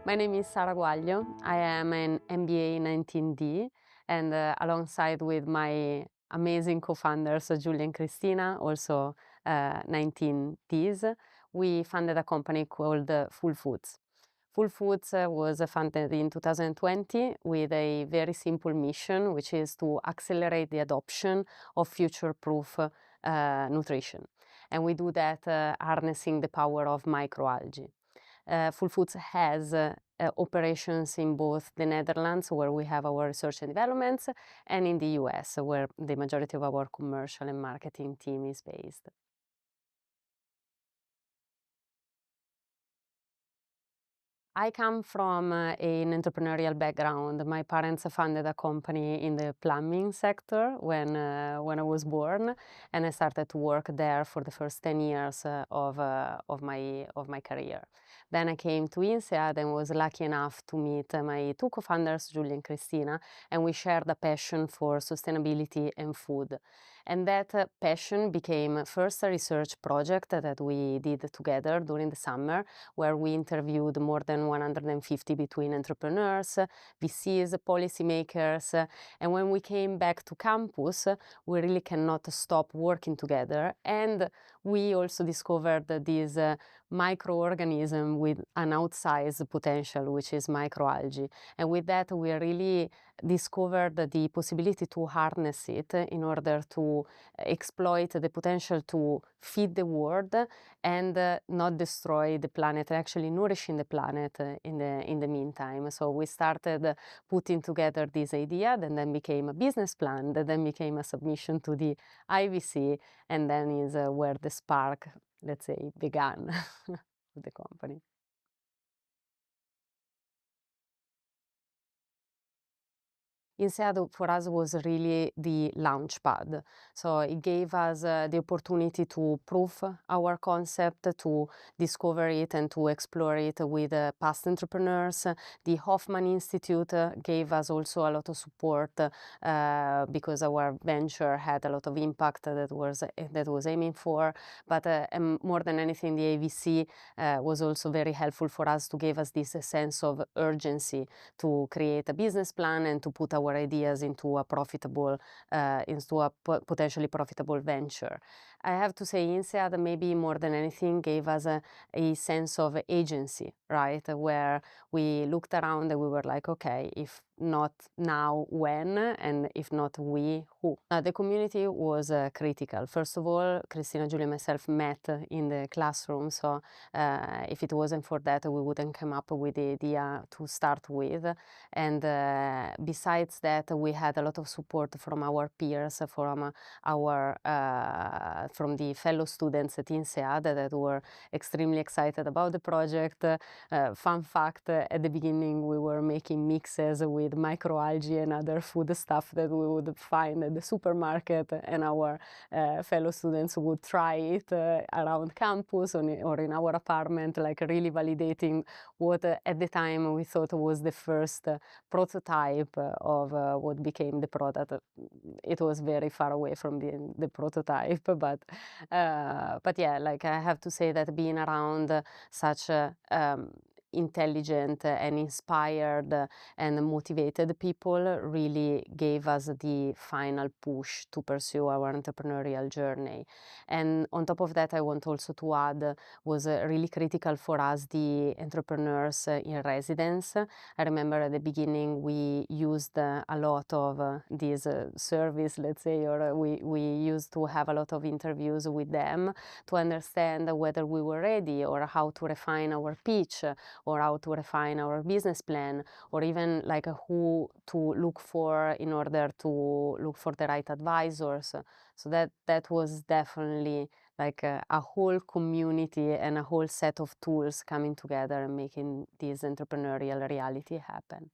My name is Sara Guaglio. I am an MBA 19D, and alongside with my amazing co-founders, Julia and Christina, also 19Ds, we funded a company called Full Foods. Full Foods was founded in 2020 with a very simple mission, which is to accelerate the adoption of future-proof nutrition. And we do that harnessing the power of microalgae. Full Foods has operations in both the Netherlands, where we have our research and developments, and in the US, where the majority of our commercial and marketing team is based. I come from an entrepreneurial background. My parents founded a company in the plumbing sector when I was born, and I started to work there for the first 10 years of my career. Then I came to INSEAD and was lucky enough to meet my two co-founders, Julia and Christina, and we shared a passion for sustainability and food. And that passion became first a research project that we did together during the summer, where we interviewed more than 150 between entrepreneurs, VCs, policymakers, and when we came back to campus, we really cannot stop working together. And we also discovered this microorganism with an outsized potential, which is microalgae. And with that, we really discovered the possibility to harness it in order to exploit the potential to feed the world and not destroy the planet, actually nourishing the planet in the meantime. So we started putting together this idea, that then became a business plan, that then became a submission to the IVC, and then is where the spark, let's say, began with the company. INSEAD for us was really the launch pad. So it gave us the opportunity to prove our concept, to discover it and to explore it with past entrepreneurs. The Hoffman Institute gave us also a lot of support because our venture had a lot of impact that was aiming for. But more than anything, the AVC was also very helpful for us to give us this sense of urgency to create a business plan and to put our ideas into a profitable, potentially profitable venture. I have to say, INSEAD maybe more than anything gave us a sense of agency, right? Where we looked around and we were like, okay, if not now, when? And if not we, who? The community was critical. First of all, Christina, Julia, and myself met in the classroom, so if it wasn't for that, we wouldn't come up with the idea to start with. And besides that, we had a lot of support from our peers, from the fellow students at INSEAD that were extremely excited about the project. Fun fact, at the beginning we were making mixes with microalgae and other food stuff that we would find at the supermarket, and our fellow students would try it around campus or in our apartment, like really validating what at the time we thought was the first prototype of what became the product. It was very far away from the prototype, but yeah, like I have to say that being around such intelligent and inspired and motivated people really gave us the final push to pursue our entrepreneurial journey. And on top of that, I want also to add, was really critical for us, the entrepreneurs in residence. I remember at the beginning we used a lot of this service, let's say, or we used to have a lot of interviews with them to understand whether we were ready, or how to refine our pitch, or how to refine our business plan, or even like who to look for in order to look for the right advisors. So that was definitely like a whole community and a whole set of tools coming together and making this entrepreneurial reality happen.